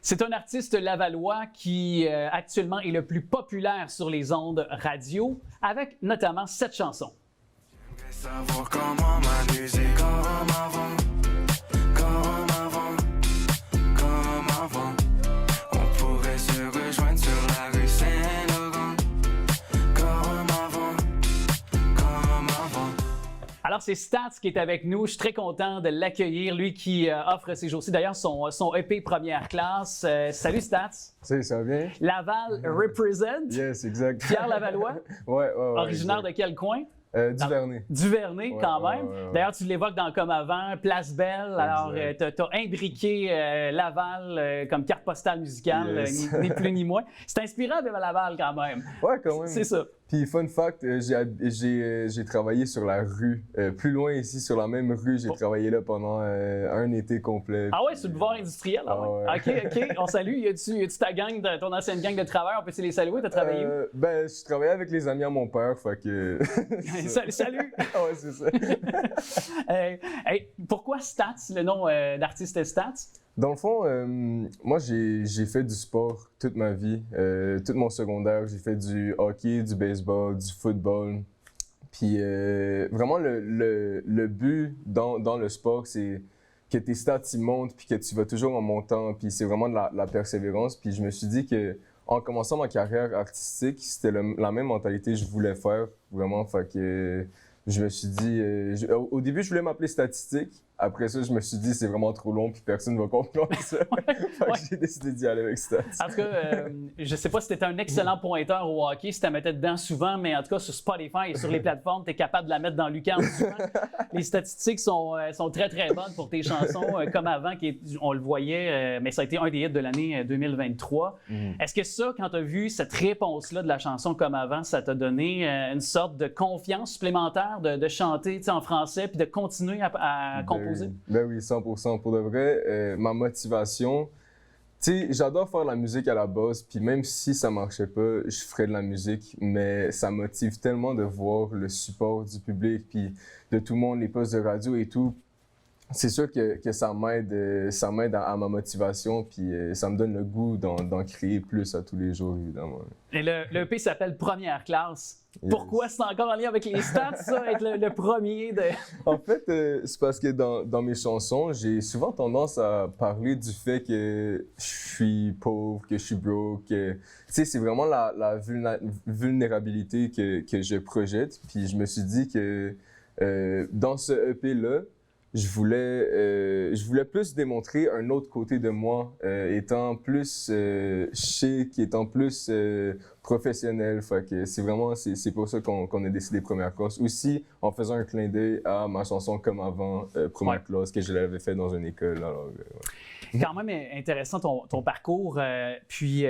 C'est un artiste lavallois qui actuellement est le plus populaire sur les ondes radio, avec notamment cette chanson. J'aimerais savoir comment m'amuser comme avant, comme avant, comme avant. On pourrait se rejoindre sur la rue Saint-Laurent, comme avant, comme avant. Alors, c'est Stats qui est avec nous. Je suis très content de l'accueillir. Lui qui offre ces jours-ci, d'ailleurs, son EP première classe. Salut Stats. Salut, ça va bien? Laval represent. Yes, exact. Pierre Lavallois. ouais. Originaire exact. de quel coin? Duvernay. Duvernay, Ouais, quand même. ouais. D'ailleurs, tu l'évoques dans Comme avant, Place Belle. Alors, tu as imbriqué Laval comme carte postale musicale, Yes. ni plus ni moins. C'est inspirant de Laval, quand même. Ouais, quand même. C'est ça. Puis, fun fact, j'ai travaillé sur la rue. Plus loin ici, sur la même rue, j'ai travaillé là pendant un été complet. Ah ouais, sur le boulevard industriel. Ah ouais. OK. On salue. Y a-tu ta gang, ton ancienne gang de travailleurs? On peut-tu les saluer? T'as travaillé où? Ben, je travaillais avec les amis à mon père, fait que... Salut! Ah ouais, c'est ça. Pourquoi Stats, le nom d'artiste Stats? Dans le fond, moi, j'ai fait du sport toute ma vie. Tout mon secondaire, j'ai fait du hockey, du baseball, du football. Puis vraiment, le but dans le sport, c'est que tes stats ils montent, puis que tu vas toujours en montant. Puis c'est vraiment de la persévérance. Puis je me suis dit que en commençant ma carrière artistique, c'était la même mentalité que je voulais faire, vraiment. Fait que je me suis dit... au début, je voulais m'appeler Statistique. Après ça, je me suis dit, c'est vraiment trop long, puis personne ne va comprendre ça. Fait que j'ai décidé d'y aller avec Stats. En tout cas, je sais pas si t'étais un excellent pointeur au hockey, si tu la mettais dedans souvent, mais en tout cas, sur Spotify et sur les plateformes, tu es capable de la mettre dans Lucan souvent. Les statistiques sont très, très bonnes pour tes chansons, comme avant, on le voyait, mais ça a été un des hits de l'année 2023. Est-ce que ça, quand tu as vu cette réponse-là de la chanson comme avant, ça t'a donné une sorte de confiance supplémentaire de chanter en français puis de continuer à composer? Ben oui, 100%. Pour de vrai, ma motivation, tu sais, j'adore faire de la musique à la base, puis même si ça marchait pas, je ferais de la musique, mais ça motive tellement de voir le support du public, puis de tout le monde, les postes de radio et tout. C'est sûr que ça m'aide à ma motivation, puis ça me donne le goût d'en créer plus à tous les jours, évidemment. Et le EP s'appelle Première classe. Yes. Pourquoi c'est encore en lien avec les stats, ça, être le premier de... En fait, c'est parce que dans mes chansons, j'ai souvent tendance à parler du fait que je suis pauvre, que je suis broke. Tu sais, c'est vraiment la vulnérabilité que je projette. Puis je me suis dit que dans ce EP-là, je voulais plus démontrer un autre côté de moi, étant plus chic, étant plus professionnel. Fait que c'est pour ça qu'on a décidé Première classe. Aussi, en faisant un clin d'œil à ma chanson Comme avant, Première classe, que je l'avais fait dans une école. Alors, Quand même intéressant ton parcours. Puis,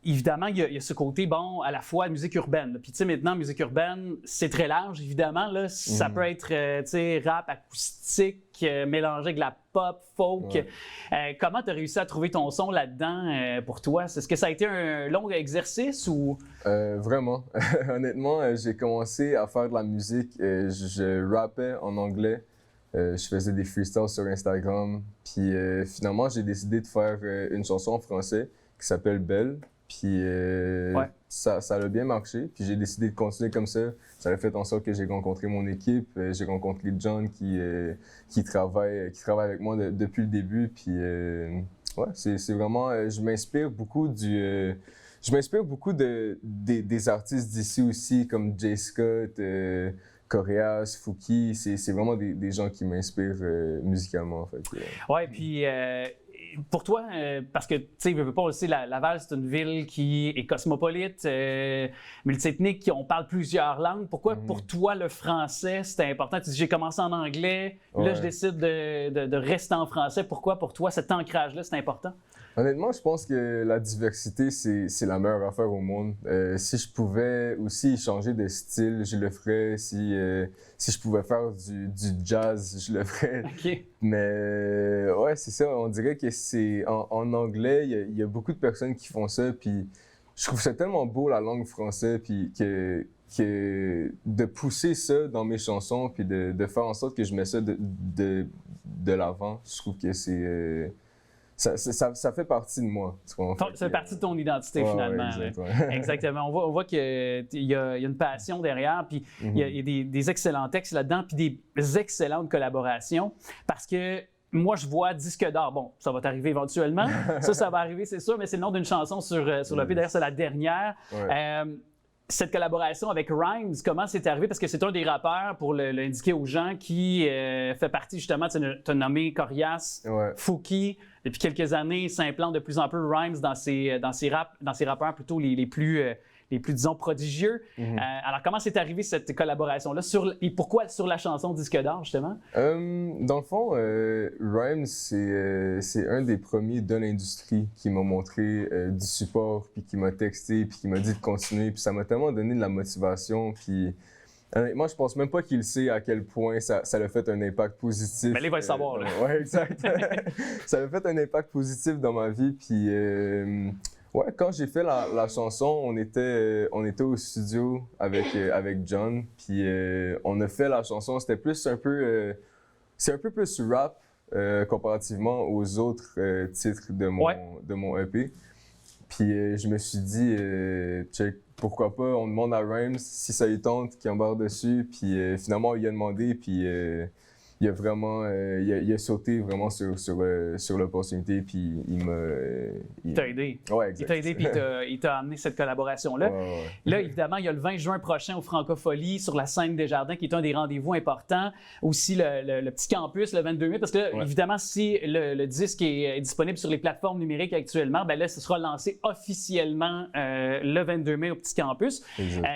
évidemment, il y a ce côté, bon, à la fois musique urbaine. Là. Puis, tu sais, maintenant, musique urbaine, c'est très large, évidemment. Là. Ça peut être, tu sais, rap, acoustique, mélangé avec de la pop, folk. Ouais. Comment tu as réussi à trouver ton son là-dedans pour toi? Est-ce que ça a été un long exercice ou? Vraiment. Honnêtement, j'ai commencé à faire de la musique. Je rappais en anglais. Je faisais des freestyles sur Instagram. Puis finalement, j'ai décidé de faire une chanson en français qui s'appelle Belle. Puis ça a bien marché. Puis j'ai décidé de continuer comme ça. Ça a fait en sorte que j'ai rencontré mon équipe. J'ai rencontré John qui travaille avec moi depuis le début. Puis ouais, c'est vraiment... je m'inspire beaucoup des artistes d'ici aussi, comme Jay Scott, Coréas, Fouki, c'est vraiment des gens qui m'inspirent musicalement, en fait. Ouais, puis pour toi, parce que, tu sais, je veux pas aussi, Laval, c'est une ville qui est cosmopolite, multiethnique, on parle plusieurs langues. Pourquoi, pour toi, le français, c'était important? Tu dis, j'ai commencé en anglais, là, je décide de rester en français. Pourquoi, pour toi, cet ancrage-là, c'est important? Honnêtement, je pense que la diversité, c'est la meilleure affaire au monde. Si je pouvais aussi changer de style, je le ferais. Si je pouvais faire du jazz, je le ferais. Okay. Mais ouais, c'est ça. On dirait que en anglais, il y a beaucoup de personnes qui font ça. Puis je trouve ça tellement beau, la langue française, puis que de pousser ça dans mes chansons, puis de faire en sorte que je mets ça de l'avant, je trouve que ça fait partie de moi. Ça fait partie de ton identité, finalement. Exactement. On voit qu'il y a une passion derrière, puis il y a des excellents textes là-dedans, puis des excellentes collaborations. Parce que moi, je vois Disque d'or. Bon, ça va t'arriver éventuellement. ça va arriver, c'est sûr, mais c'est le nom d'une chanson sur l'EP. D'ailleurs, c'est la dernière. Cette collaboration avec Rhymes, comment c'est arrivé? Parce que c'est un des rappeurs, pour l'indiquer aux gens, qui fait partie justement, tu as nommé Corias, Fouki. Depuis quelques années, il s'implante de plus en plus Rhymes dans ses rappeurs plutôt les plus, disons, prodigieux. Alors, comment c'est arrivé cette collaboration-là? Et pourquoi sur la chanson Disque d'or, justement? Dans le fond, Rhymes, c'est un des premiers de l'industrie qui m'a montré du support, puis qui m'a texté, puis qui m'a dit de continuer. Puis ça m'a tellement donné de la motivation. Puis honnêtement, je pense même pas qu'il sait à quel point ça a fait un impact positif. Mais il va le savoir, là. Ouais, exact. Ça a fait un impact positif dans ma vie. Puis ouais, quand j'ai fait la chanson, on était au studio avec John, puis on a fait la chanson. C'était plus c'est un peu plus rap comparativement aux autres titres de mon EP. Puis je me suis dit, check, pourquoi pas, on demande à Rhymes si ça lui tente qu'il embarque dessus. Puis finalement, il a demandé, puis il a vraiment il a sauté vraiment sur l'opportunité, puis il t'a aidé. Ouais, exact. Il t'a aidé, puis il t'a amené cette collaboration-là. Là, évidemment, il y a le 20 juin prochain au Francophonie sur la scène Desjardins, qui est un des rendez-vous importants. Aussi, le petit campus, le 22 mai, parce que là, évidemment, si le disque est disponible sur les plateformes numériques actuellement, ben là, ce sera lancé officiellement le 22 mai au petit campus.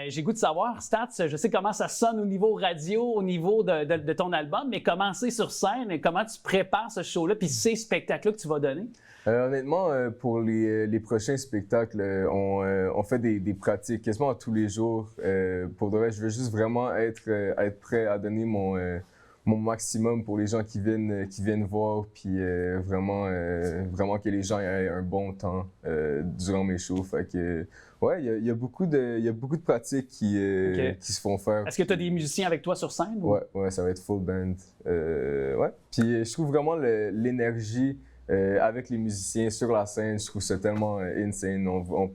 J'ai goût de savoir, Stats, je sais comment ça sonne au niveau radio, au niveau de ton album, mais comment c'est sur scène et comment tu prépares ce show-là puis ces spectacles-là que tu vas donner? Honnêtement, pour les prochains spectacles, on fait des pratiques quasiment tous les jours. Pour de vrai, je veux juste vraiment être prêt à donner mon maximum pour les gens qui viennent voir, puis vraiment que les gens aient un bon temps durant mes shows. Fait que ouais, il y a beaucoup de pratiques qui se font faire. Est-ce que tu as des musiciens avec toi sur scène? Ouais, ça va être full band. Ouais. Puis je trouve vraiment l'énergie avec les musiciens sur la scène, je trouve ça tellement insane. On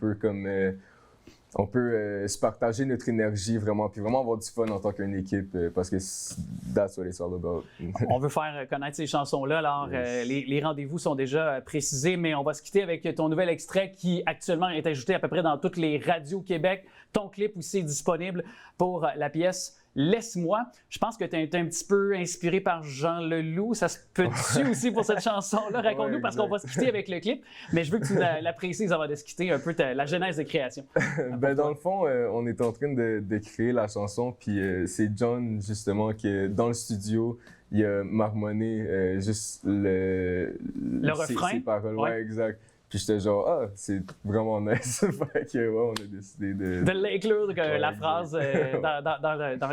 peut se partager notre énergie vraiment, puis vraiment avoir du fun en tant qu'une équipe, parce que that's what it's all about. On veut faire connaître ces chansons-là, alors les rendez-vous sont déjà précisés, mais on va se quitter avec ton nouvel extrait qui actuellement est ajouté à peu près dans toutes les radios Québec. Ton clip aussi est disponible pour la pièce Laisse-moi. Je pense que tu es un petit peu inspiré par Jean Leloup. Ça se peut-tu aussi pour cette chanson-là? Raconte-nous, parce qu'on va se quitter avec le clip, mais je veux que tu la précises avant de se quitter un peu la genèse de création. Dans le fond, on est en train de créer la chanson, puis c'est John, justement, qui, dans le studio, il a marmonné juste le refrain. Ses paroles. Ouais, exact. Puis j'étais genre, c'est vraiment nice. Fait que, on a décidé de l'inclure, la phrase.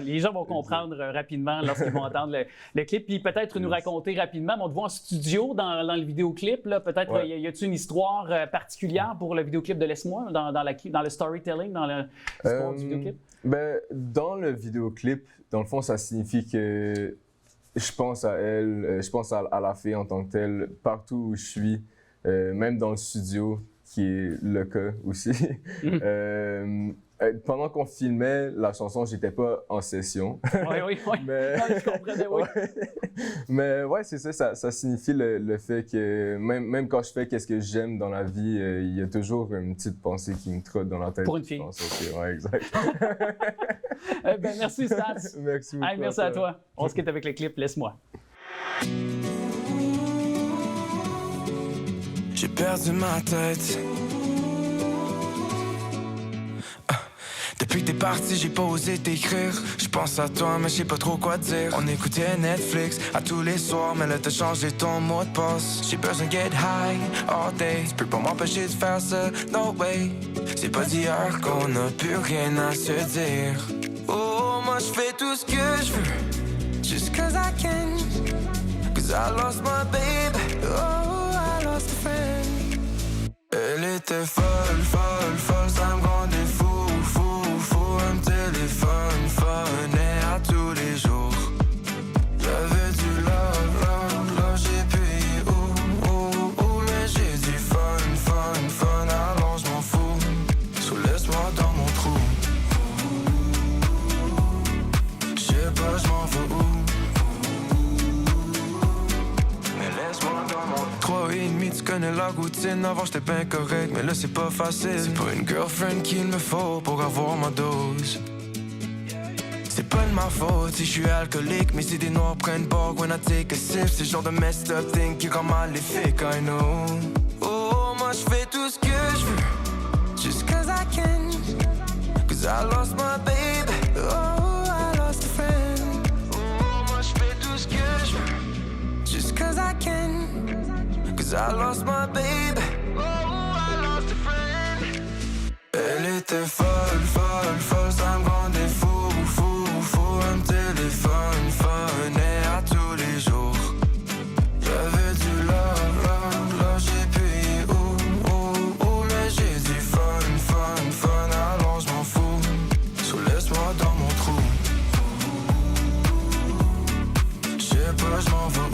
Les gens vont comprendre rapidement lorsqu'ils vont entendre le clip. Puis peut-être nous raconter rapidement, on te voit en studio dans le vidéoclip. Peut-être, y a-t-il une histoire particulière pour le vidéoclip de Laisse-moi, dans le storytelling, dans l'histoire du vidéoclip? Dans le vidéoclip, dans le fond, ça signifie que je pense à elle, je pense à la fille en tant que telle, partout où je suis. Même dans le studio, qui est le cas aussi. Pendant qu'on filmait la chanson, j'étais pas en session. Oui. Mais... Non, je comprenais, oui. Mais ouais, c'est ça. Ça signifie le fait que même quand je fais qu'est-ce que j'aime dans la vie, il y a toujours une petite pensée qui me trotte dans la tête. Pour une fille. Ouais, exact. Merci, Stats. Merci beaucoup. Merci à toi. On se quitte avec le clip Laisse-moi. J'ai perdu ma tête. Depuis que t'es parti, j'ai pas osé t'écrire. Je pense à toi, mais je sais pas trop quoi dire. On écoutait Netflix à tous les soirs, mais là t'as changé ton mot de passe. J'ai besoin de get high all day. Tu peux pas m'empêcher de faire ça, no way. C'est pas d'hier qu'on a plus rien à se dire. Oh, moi je fais tout ce que je veux, just cause I can. Cause I lost my baby, oh, I lost a friend. Elle était folle, ça me rendait fou. Un téléphone, phonait à tous les jours. J'avais du love, j'ai payé, mais tu connais la routine. Avant j'étais bien correct, mais là c'est pas facile. C'est pas une girlfriend qu'il me faut pour avoir ma dose. C'est pas de ma faute si je suis alcoolique, mais si des noirs prennent bord when I take a sip. C'est le genre de messed up thing qui rend maléfique, I know. Oh, moi je fais tout ce que je veux, just cause I can. Cause I lost my baby, oh I lost a friend. Oh, moi je fais tout ce que je veux, just cause I can. Cause I lost my baby, oh I lost a friend. Elle était folle, folle, folle, ça me rendait fou. Un téléphone, fun, et à tous les jours. J'avais du love, love, love, j'ai payé mais j'ai dit fun, fun, fun, alors je m'en fous. So laisse-moi dans mon trou. J'sais pas, j'm'en vais